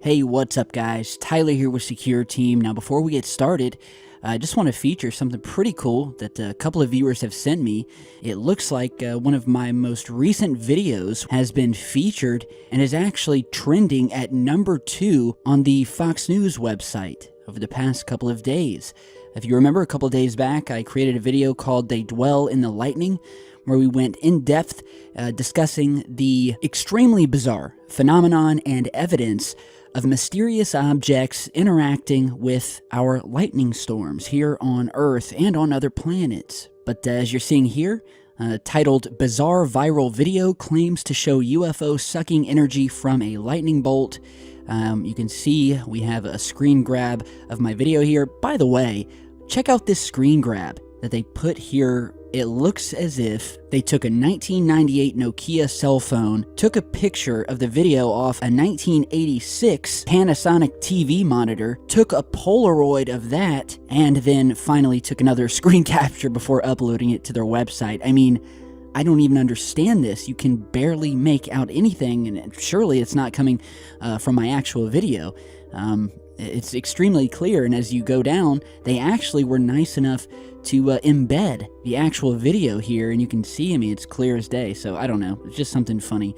Hey, what's up guys? Tyler here with Secure Team. Now before we get started, I just want to feature something pretty cool that a couple of viewers have sent me. It looks like one of my most recent videos has been featured and is actually trending at number 2 on the Fox News website over the past couple of days. If you remember, a couple of days back, I created a video called They Dwell in the Lightning, where we went in depth discussing the extremely bizarre phenomenon and evidence of mysterious objects interacting with our lightning storms here on Earth and on other planets. But as you're seeing here, titled Bizarre Viral Video Claims to Show UFO Sucking Energy from a Lightning Bolt, you can see we have a screen grab of my video here. By the way, check out this screen grab that they put here. It looks as if they took a 1998 Nokia cell phone, took a picture of the video off a 1986 Panasonic TV monitor, took a Polaroid of that, and then finally took another screen capture before uploading it to their website. I mean, I don't even understand this. You can barely make out anything, and surely it's not coming from my actual video. It's extremely clear, and as you go down, they actually were nice enough to embed the actual video here, and you can see, I mean, it's clear as day, so I don't know, it's just something funny.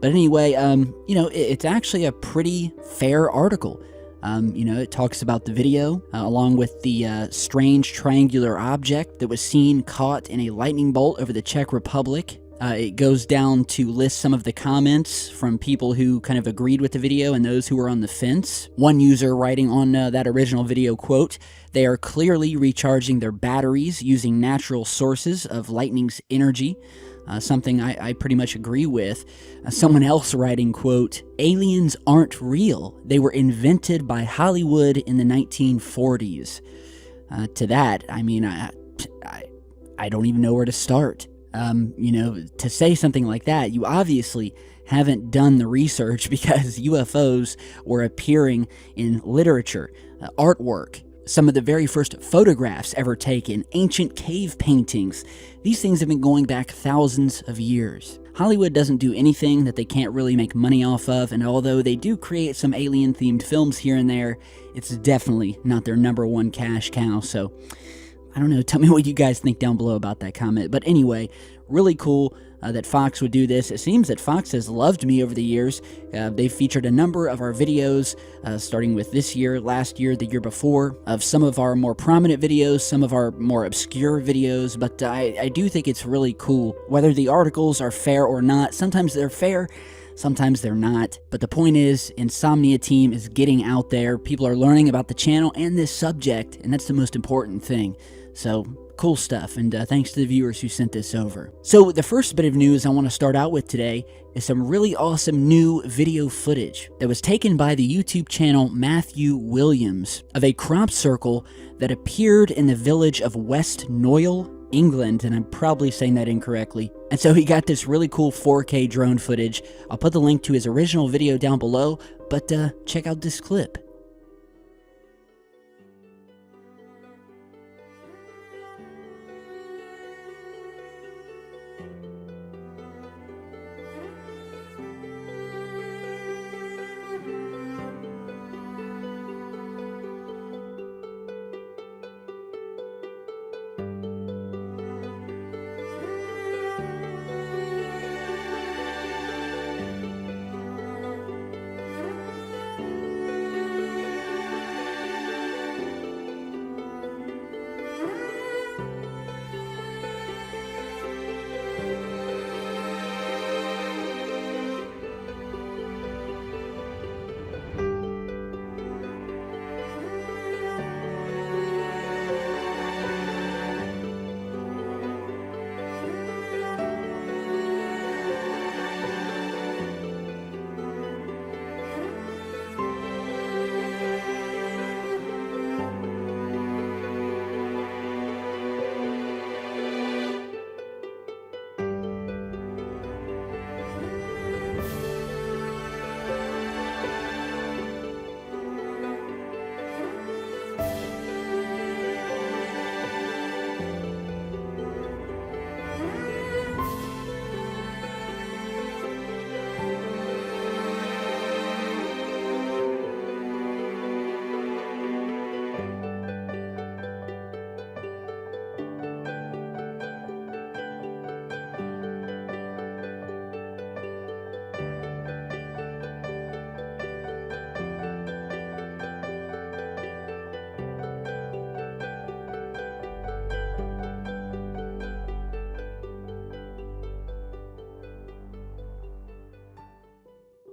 But anyway, you know, it's actually a pretty fair article. You know, it talks about the video, along with the strange triangular object that was seen caught in a lightning bolt over the Czech Republic. It goes down to list some of the comments from people who kind of agreed with the video and those who were on the fence. One user writing on that original video, quote, "They are clearly recharging their batteries using natural sources of lightning's energy." Something I pretty much agree with. Someone else writing, quote, "Aliens aren't real. They were invented by Hollywood in the 1940s. To that, I mean, I don't even know where to start. You know, to say something like that, you obviously haven't done the research, because UFOs were appearing in literature, artwork, some of the very first photographs ever taken, ancient cave paintings. These things have been going back thousands of years. Hollywood doesn't do anything that they can't really make money off of, and although they do create some alien-themed films here and there, it's definitely not their number one cash cow, so I don't know, tell me what you guys think down below about that comment. But anyway, really cool that Fox would do this. It seems that Fox has loved me over the years. They've featured a number of our videos, starting with this year, last year, the year before, of some of our more prominent videos, some of our more obscure videos, but I do think it's really cool. Whether the articles are fair or not, sometimes they're fair, sometimes they're not. But the point is, Insomnia Team is getting out there. People are learning about the channel and this subject, and that's the most important thing. So, cool stuff, and thanks to the viewers who sent this over. So, the first bit of news I want to start out with today is some really awesome new video footage that was taken by the YouTube channel Matthew Williams of a crop circle that appeared in the village of West Noyle, England, and I'm probably saying that incorrectly. And so he got this really cool 4K drone footage. I'll put the link to his original video down below, but check out this clip.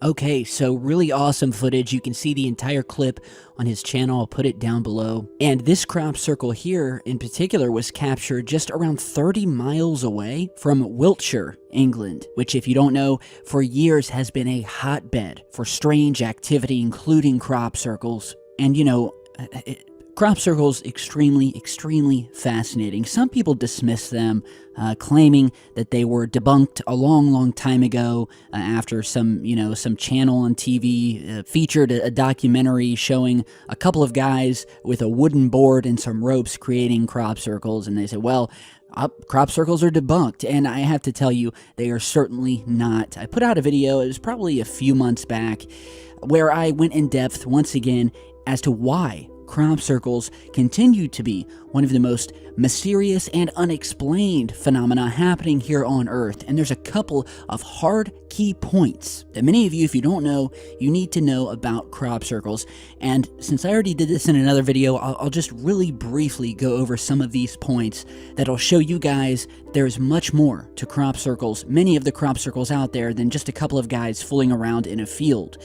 Okay, so really awesome footage. You can see the entire clip on his channel. I'll put it down below. And this crop circle here in particular was captured just around 30 miles away from Wiltshire, England, which, if you don't know, for years has been a hotbed for strange activity, including crop circles. And you know, crop circles, extremely fascinating. Some people dismiss them, claiming that they were debunked a long time ago after some channel on TV featured a documentary showing a couple of guys with a wooden board and some ropes creating crop circles, and they said, well, crop circles are debunked, and I have to tell you, they are certainly not. I put out a video, it was probably a few months back, where I went in depth once again as to why crop circles continue to be one of the most mysterious and unexplained phenomena happening here on Earth. And there's a couple of hard key points that many of you, if you don't know, you need to know about crop circles. And since I already did this in another video, I'll just really briefly go over some of these points that'll show you guys there's much more to crop circles, many of the crop circles out there, than just a couple of guys fooling around in a field.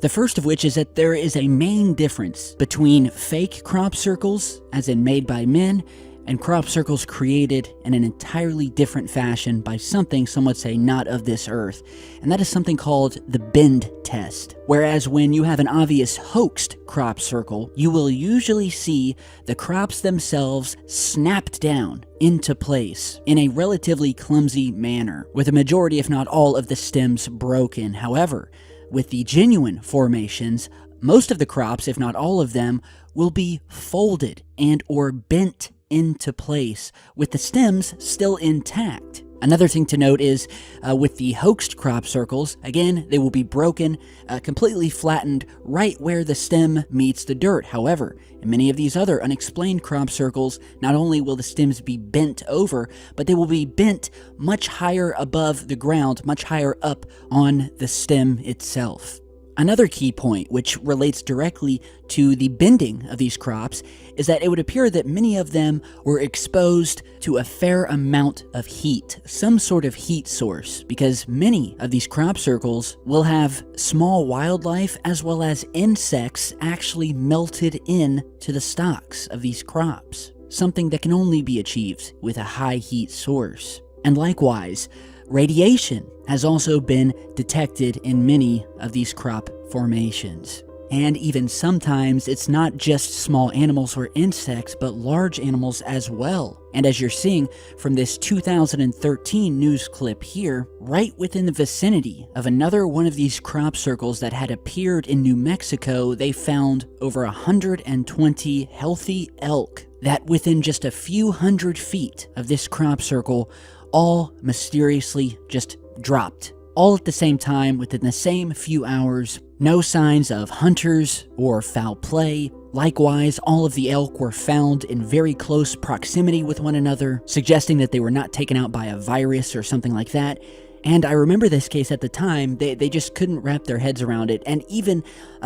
The first of which is that there is a main difference between fake crop circles, as in made by men, and crop circles created in an entirely different fashion by something some would say not of this earth, and that is something called the bend test. Whereas when you have an obvious hoaxed crop circle, you will usually see the crops themselves snapped down into place in a relatively clumsy manner, with a majority if not all of the stems broken. However, with the genuine formations, most of the crops, if not all of them, will be folded and or bent into place, with the stems still intact. Another thing to note is, with the hoaxed crop circles, again, they will be broken, completely flattened right where the stem meets the dirt. However, in many of these other unexplained crop circles, not only will the stems be bent over, but they will be bent much higher above the ground, much higher up on the stem itself. Another key point, which relates directly to the bending of these crops, is that it would appear that many of them were exposed to a fair amount of heat, some sort of heat source, because many of these crop circles will have small wildlife as well as insects actually melted in to the stalks of these crops, something that can only be achieved with a high heat source. And likewise, radiation has also been detected in many of these crop formations. And even sometimes it's not just small animals or insects, but large animals as well. And as you're seeing from this 2013 news clip here, right within the vicinity of another one of these crop circles that had appeared in New Mexico, they found over 120 healthy elk that within just a few hundred feet of this crop circle all mysteriously just dropped. All at the same time, within the same few hours. No signs of hunters or foul play. Likewise, all of the elk were found in very close proximity with one another, suggesting that they were not taken out by a virus or something like that. And I remember this case at the time, they just couldn't wrap their heads around it. And even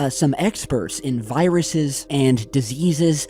some experts in viruses and diseases,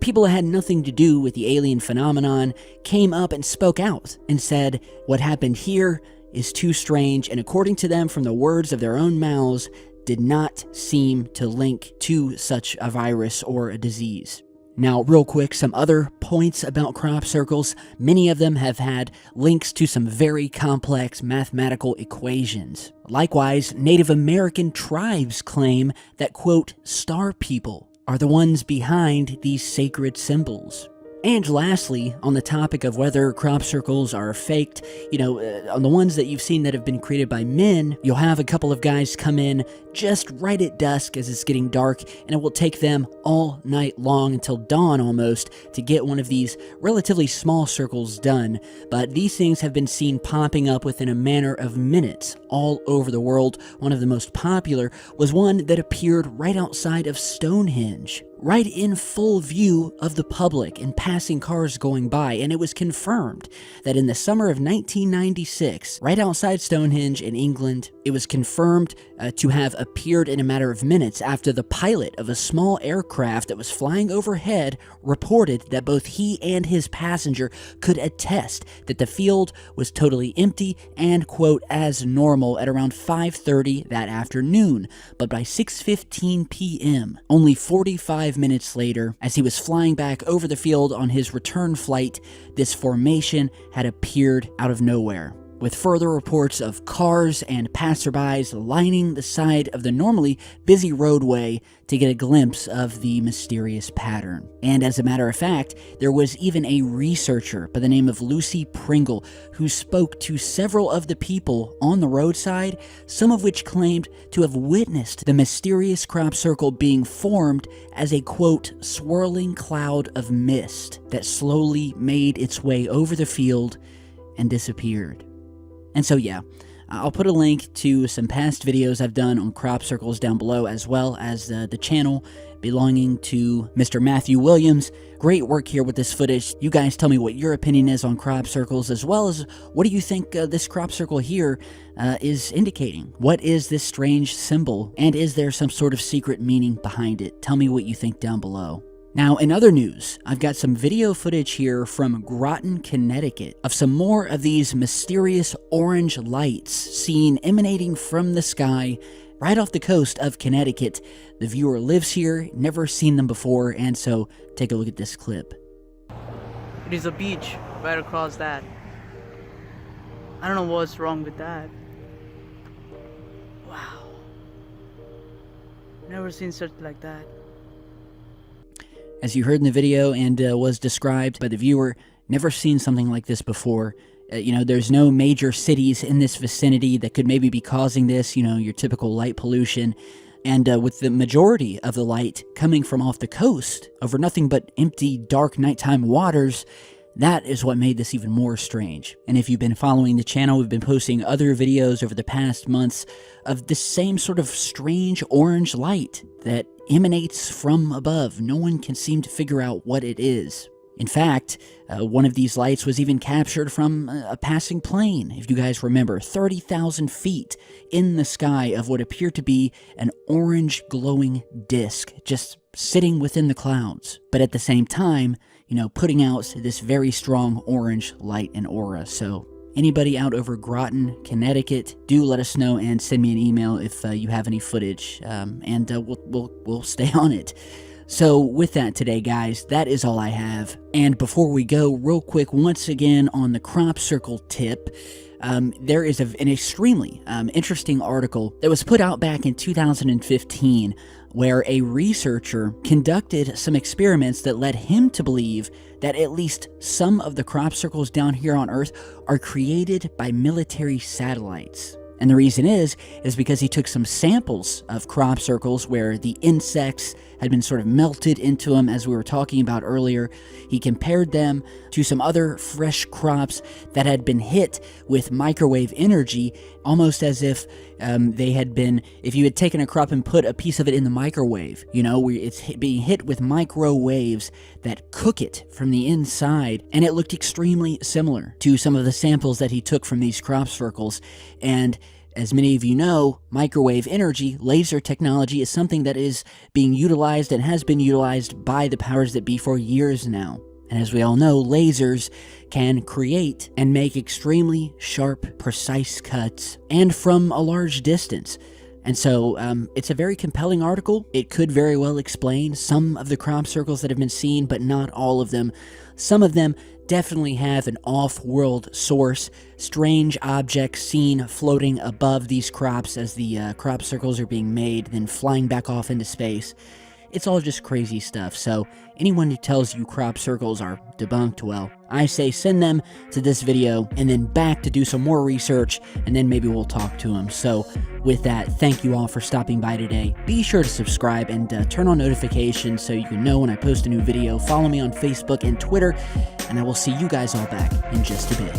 people that had nothing to do with the alien phenomenon, came up and spoke out and said, what happened here is too strange, and according to them, from the words of their own mouths, did not seem to link to such a virus or a disease. Now, real quick, some other points about crop circles. Many of them have had links to some very complex mathematical equations. Likewise, Native American tribes claim that, quote, star people are the ones behind these sacred symbols. And lastly, on the topic of whether crop circles are faked, on the ones that you've seen that have been created by men, you'll have a couple of guys come in just right at dusk as it's getting dark, and it will take them all night long until dawn almost to get one of these relatively small circles done. But these things have been seen popping up within a matter of minutes all over the world. One of the most popular was one that appeared right outside of Stonehenge, right in full view of the public and passing cars going by, and it was confirmed that in the summer of 1996, right outside Stonehenge in England, it was confirmed to have appeared in a matter of minutes after the pilot of a small aircraft that was flying overhead reported that both he and his passenger could attest that the field was totally empty and, quote, as normal at around 5:30 that afternoon. But by 6:15 p.m., only 45 minutes later, as he was flying back over the field on his return flight, this formation had appeared out of nowhere, with further reports of cars and passerbys lining the side of the normally busy roadway to get a glimpse of the mysterious pattern. And as a matter of fact, there was even a researcher by the name of Lucy Pringle who spoke to several of the people on the roadside, some of which claimed to have witnessed the mysterious crop circle being formed as a, quote, swirling cloud of mist that slowly made its way over the field and disappeared. And so yeah, I'll put a link to some past videos I've done on crop circles down below, as well as the channel belonging to Mr. Matthew Williams. Great work here with this footage. You guys tell me what your opinion is on crop circles, as well as what do you think this crop circle here is indicating? What is this strange symbol, and is there some sort of secret meaning behind it? Tell me what you think down below. Now, in other news, I've got some video footage here from Groton, Connecticut, of some more of these mysterious orange lights seen emanating from the sky right off the coast of Connecticut. The viewer lives here, never seen them before, and so take a look at this clip. It is a beach right across that. I don't know what's wrong with that. Wow. Never seen such like that. As you heard in the video and was described by the viewer, never seen something like this before. There's no major cities in this vicinity that could maybe be causing this, your typical light pollution. And with the majority of the light coming from off the coast over nothing but empty, dark nighttime waters, that is what made this even more strange. And if you've been following the channel, we've been posting other videos over the past months of this same sort of strange orange light that emanates from above. No one can seem to figure out what it is. In fact, one of these lights was even captured from a passing plane, if you guys remember, 30,000 feet in the sky of what appeared to be an orange glowing disc just sitting within the clouds, but at the same time, putting out this very strong orange light and aura. So anybody out over Groton, Connecticut, do let us know and send me an email if you have any footage, and we'll stay on it. So with that today, guys, that is all I have. And before we go, real quick, once again on the crop circle tip, there is an extremely interesting article that was put out back in 2015 where a researcher conducted some experiments that led him to believe that at least some of the crop circles down here on Earth are created by military satellites. And the reason is because he took some samples of crop circles where the insects had been sort of melted into them, as we were talking about earlier. He compared them to some other fresh crops that had been hit with microwave energy, almost as if they had been, if you had taken a crop and put a piece of it in the microwave, it's being hit with microwaves that cook it from the inside, and it looked extremely similar to some of the samples that he took from these crop circles. And as many of you know, microwave energy, laser technology, is something that is being utilized and has been utilized by the powers that be for years now. And as we all know, lasers can create and make extremely sharp, precise cuts, and from a large distance. And so it's a very compelling article. It could very well explain some of the crop circles that have been seen, but not all of them. Some of them definitely have an off-world source, strange objects seen floating above these crops as the crop circles are being made, then flying back off into space. It's all just crazy stuff, so anyone who tells you crop circles are debunked, well, I say send them to this video and then back to do some more research, and then maybe we'll talk to them. So with that, thank you all for stopping by today. Be sure to subscribe and turn on notifications so you can know when I post a new video. Follow me on Facebook and Twitter, and I will see you guys all back in just a bit.